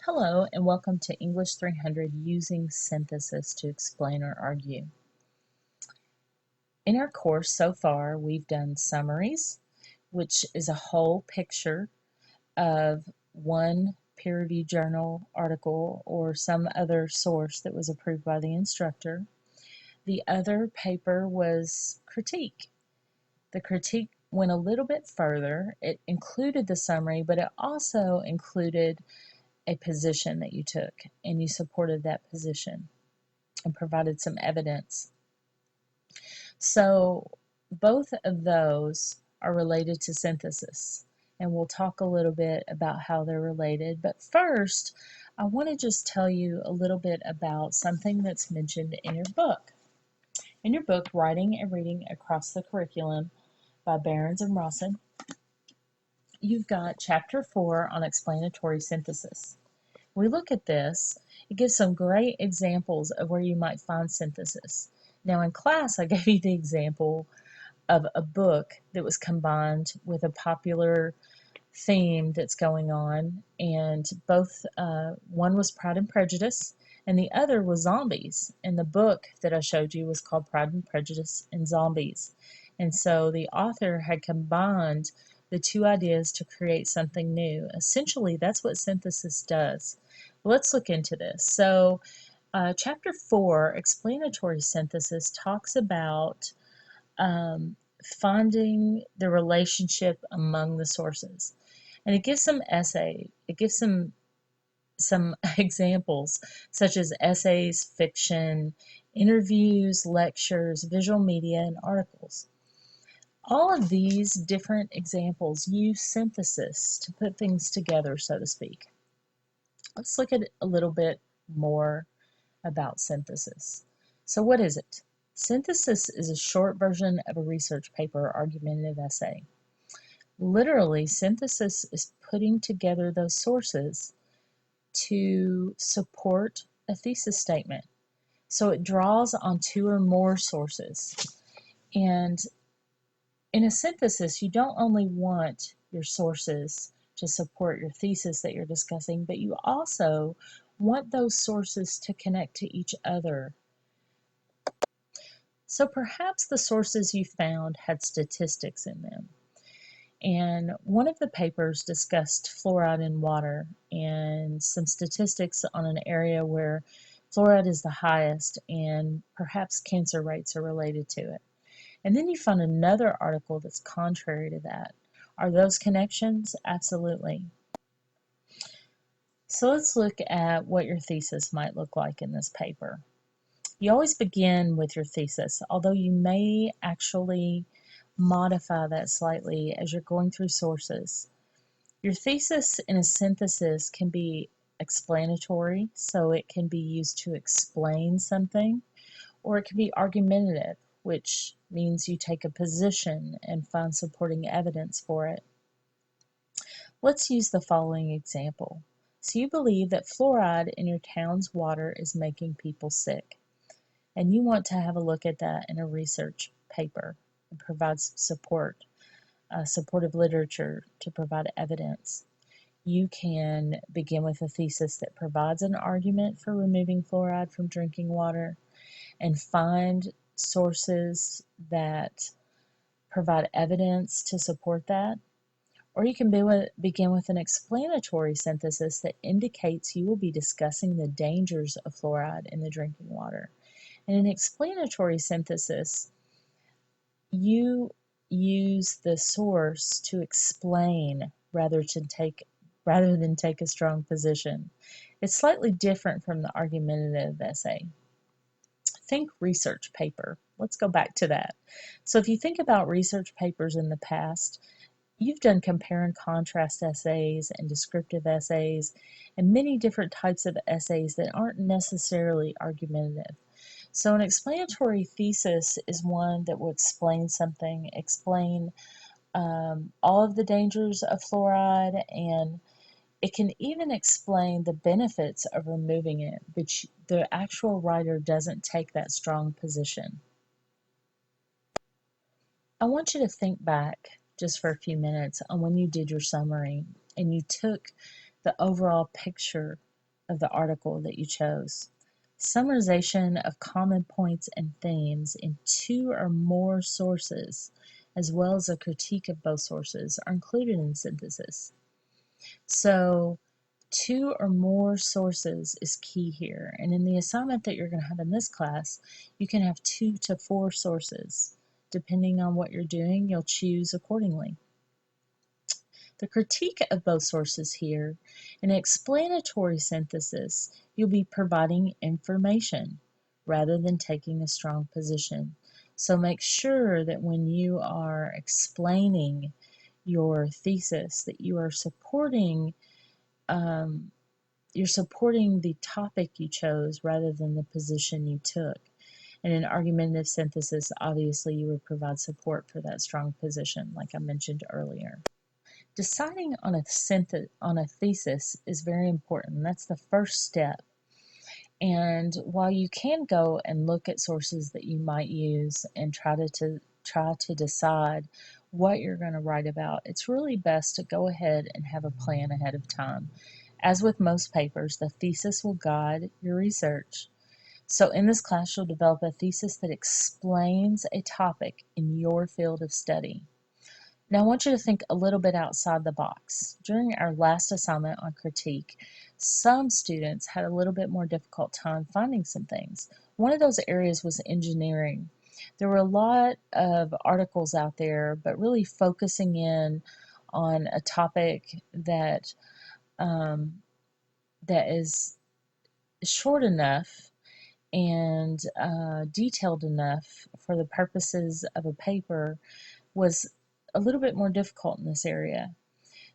Hello and welcome to English 300 using synthesis to explain or argue. In our course so far, we've done summaries, which is a whole picture of one peer-reviewed journal article or some other source that was approved by the instructor. The other paper was critique. The critique went a little bit further. It included the summary, but it also included a position that you took, and you supported that position and provided some evidence. So both of those are related to synthesis, and we'll talk a little bit about how they're related. But first, I want to just tell you a little bit about something that's mentioned in your book. In your book, Writing and Reading Across the Curriculum by Behrens and Rawson, you've got Chapter 4 on explanatory synthesis. We look at this, it gives some great examples of where you might find synthesis. Now in class I gave you the example of a book that was combined with a popular theme that's going on, and both one was Pride and Prejudice and the other was zombies, and the book that I showed you was called Pride and Prejudice and Zombies. And so the author had combined the two ideas to create something new. Essentially, that's what synthesis does. Let's look into this. So, Chapter 4, Explanatory Synthesis, talks about finding the relationship among the sources. And it gives some it gives some examples, such as essays, fiction, interviews, lectures, visual media, and articles. All of these different examples use synthesis to put things together, so to speak. Let's look at a little bit more about synthesis. So what is it? Synthesis is a short version of a research paper or argumentative essay. Literally, synthesis is putting together those sources to support a thesis statement. So it draws on two or more sources. And in a synthesis, you don't only want your sources to support your thesis that you're discussing, but you also want those sources to connect to each other. So perhaps the sources you found had statistics in them. And one of the papers discussed fluoride in water and some statistics on an area where fluoride is the highest and perhaps cancer rates are related to it. And then you find another article that's contrary to that. Are those connections? Absolutely. So let's look at what your thesis might look like in this paper. You always begin with your thesis, although you may actually modify that slightly as you're going through sources. Your thesis in a synthesis can be explanatory, so it can be used to explain something, or it can be argumentative, which means you take a position and find supporting evidence for it. Let's use the following example. So you believe that fluoride in your town's water is making people sick, and you want to have a look at that in a research paper and provide support, supportive literature to provide evidence. You can begin with a thesis that provides an argument for removing fluoride from drinking water and find sources that provide evidence to support that. Or you can begin with an explanatory synthesis that indicates you will be discussing the dangers of fluoride in the drinking water. In an explanatory synthesis, you use the source to explain rather than take a strong position. It's slightly different from the argumentative essay. Think research paper. Let's go back to that. So if you think about research papers in the past, you've done compare and contrast essays and descriptive essays and many different types of essays that aren't necessarily argumentative. So an explanatory thesis is one that will explain something, explain all of the dangers of fluoride, and it can even explain the benefits of removing it, but the actual writer doesn't take that strong position. I want you to think back just for a few minutes on when you did your summary and you took the overall picture of the article that you chose. Summarization of common points and themes in two or more sources, as well as a critique of both sources, are included in synthesis. So, two or more sources is key here. And in the assignment that you're going to have in this class, you can have 2 to 4 sources. Depending on what you're doing, you'll choose accordingly. The critique of both sources here, in explanatory synthesis, you'll be providing information rather than taking a strong position. So make sure that when you are explaining your thesis, that you are supporting the topic you chose rather than the position you took. And in argumentative synthesis, obviously you would provide support for that strong position, like I mentioned earlier. Deciding on a thesis is very important. That's the first step. And while you can go and look at sources that you might use and try to decide what you're going to write about, it's really best to go ahead and have a plan ahead of time. As with most papers, the thesis will guide your research. So in this class, you'll develop a thesis that explains a topic in your field of study. Now I want you to think a little bit outside the box. During our last assignment on critique, some students had a little bit more difficult time finding some things. One of those areas was engineering. There were a lot of articles out there, but really focusing in on a topic that is short enough and detailed enough for the purposes of a paper was a little bit more difficult in this area.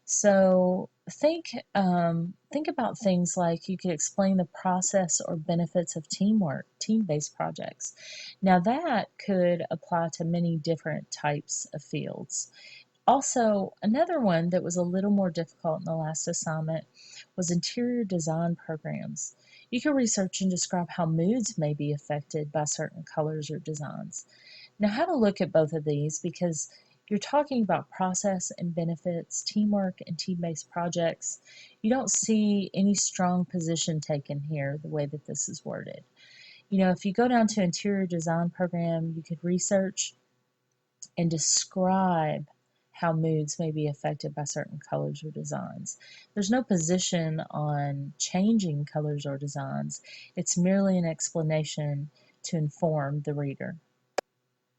So think about things like you could explain the process or benefits of teamwork, team-based projects. Now that could apply to many different types of fields. Also, another one that was a little more difficult in the last assignment was interior design programs. You can research and describe how moods may be affected by certain colors or designs. Now have a look at both of these because you're talking about process and benefits, teamwork and team-based projects. You don't see any strong position taken here the way that this is worded. If you go down to interior design program, you could research and describe how moods may be affected by certain colors or designs. There's no position on changing colors or designs. It's merely an explanation to inform the reader.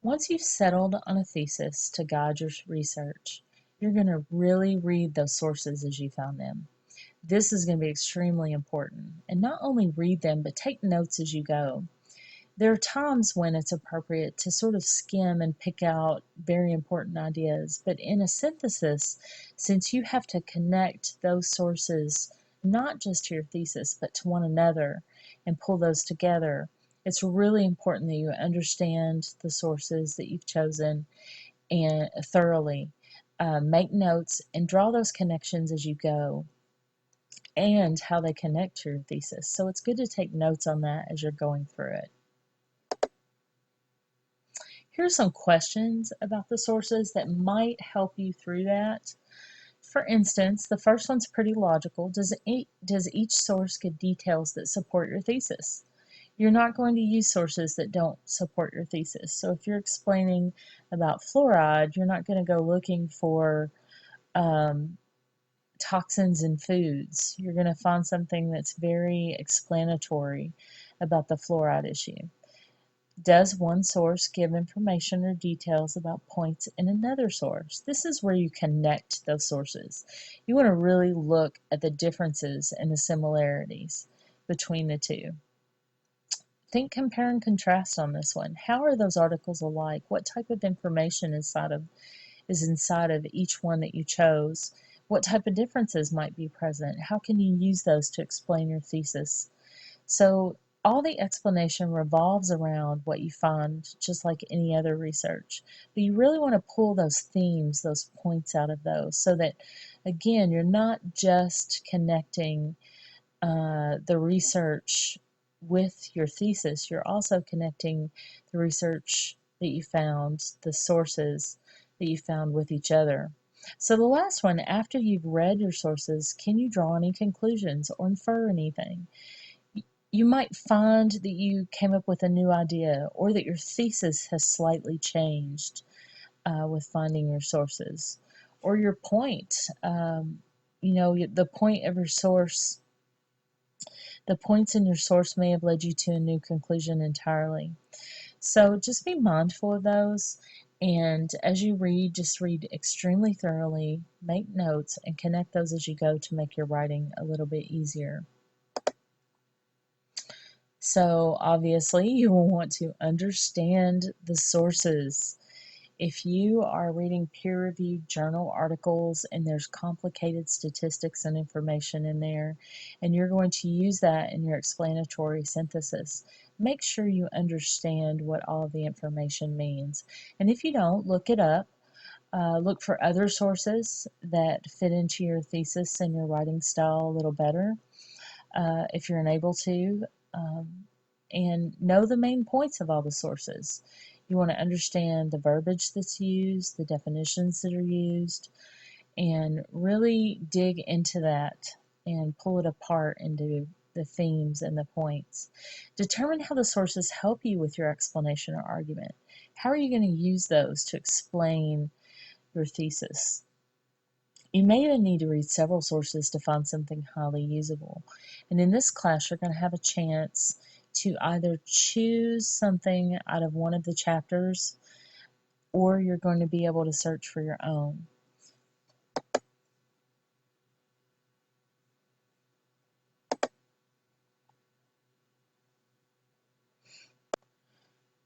Once you've settled on a thesis to guide your research, you're going to really read those sources as you found them. This is going to be extremely important. And not only read them, but take notes as you go. There are times when it's appropriate to sort of skim and pick out very important ideas, but in a synthesis, since you have to connect those sources not just to your thesis, but to one another and pull those together, it's really important that you understand the sources that you've chosen and thoroughly. Make notes and draw those connections as you go and how they connect to your thesis. So it's good to take notes on that as you're going through it. Here are some questions about the sources that might help you through that. For instance, the first one's pretty logical. Does each source give details that support your thesis? You're not going to use sources that don't support your thesis. So if you're explaining about fluoride, you're not going to go looking for toxins in foods. You're going to find something that's very explanatory about the fluoride issue. Does one source give information or details about points in another source? This is where you connect those sources. You want to really look at the differences and the similarities between the two. Think compare and contrast on this one. How are those articles alike? What type of information is inside of each one that you chose? What type of differences might be present? How can you use those to explain your thesis? So all the explanation revolves around what you find, just like any other research. But you really want to pull those themes, those points out of those, so that, again, you're not just connecting the research with your thesis, you're also connecting the research that you found, the sources that you found with each other. So the last one, after you've read your sources, can you draw any conclusions or infer anything? You might find that you came up with a new idea or that your thesis has slightly changed with finding your sources. Or your point, the point of your source, the points in your source may have led you to a new conclusion entirely. So just be mindful of those. And as you read, just read extremely thoroughly, make notes, and connect those as you go to make your writing a little bit easier. So obviously, you will want to understand the sources. If you are reading peer-reviewed journal articles and there's complicated statistics and information in there, and you're going to use that in your explanatory synthesis, make sure you understand what all of the information means. And if you don't, look it up. Look for other sources that fit into your thesis and your writing style a little better, if you're unable to. And know the main points of all the sources. You want to understand the verbiage that's used, the definitions that are used, and really dig into that and pull it apart into the themes and the points. Determine how the sources help you with your explanation or argument. How are you going to use those to explain your thesis? You may even need to read several sources to find something highly usable. And in this class, you're going to have a chance to either choose something out of one of the chapters, or you're going to be able to search for your own.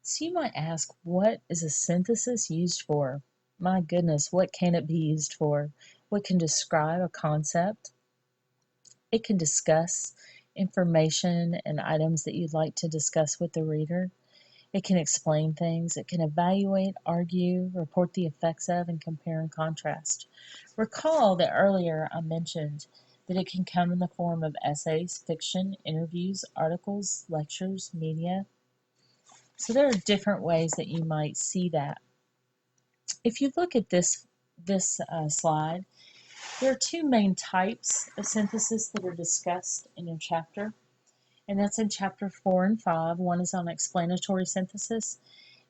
So you might ask, what is a synthesis used for? My goodness, what can it be used for? What can describe a concept? It can discuss information and items that you'd like to discuss with the reader. It can explain things. It can evaluate, argue, report the effects of, and compare and contrast. Recall that earlier I mentioned that it can come in the form of essays, fiction, interviews, articles, lectures, media. So there are different ways that you might see that. If you look at this slide, there are two main types of synthesis that are discussed in your chapter, and that's in chapter 4 and 5. One is on explanatory synthesis,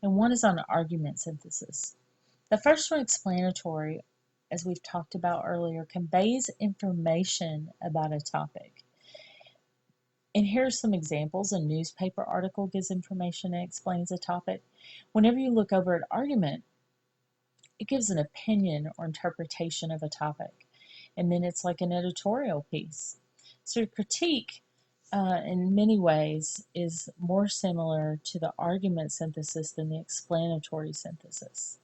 and one is on argument synthesis. The first one, explanatory, as we've talked about earlier, conveys information about a topic. And here are some examples. A newspaper article gives information and explains a topic. Whenever you look over at argument, it gives an opinion or interpretation of a topic. And then it's like an editorial piece. So your critique, in many ways, is more similar to the argument synthesis than the explanatory synthesis.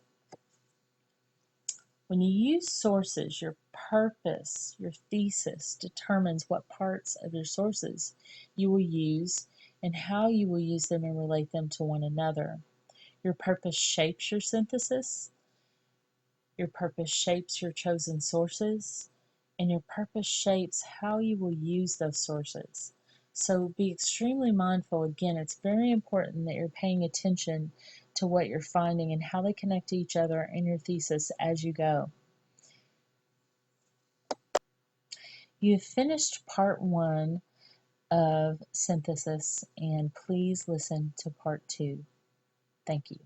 When you use sources, your purpose, your thesis determines what parts of your sources you will use and how you will use them and relate them to one another. Your purpose shapes your synthesis, your purpose shapes your chosen sources, and your purpose shapes how you will use those sources. So be extremely mindful. Again, it's very important that you're paying attention to what you're finding and how they connect to each other in your thesis as you go. You've finished part 1 of synthesis, and please listen to part 2. Thank you.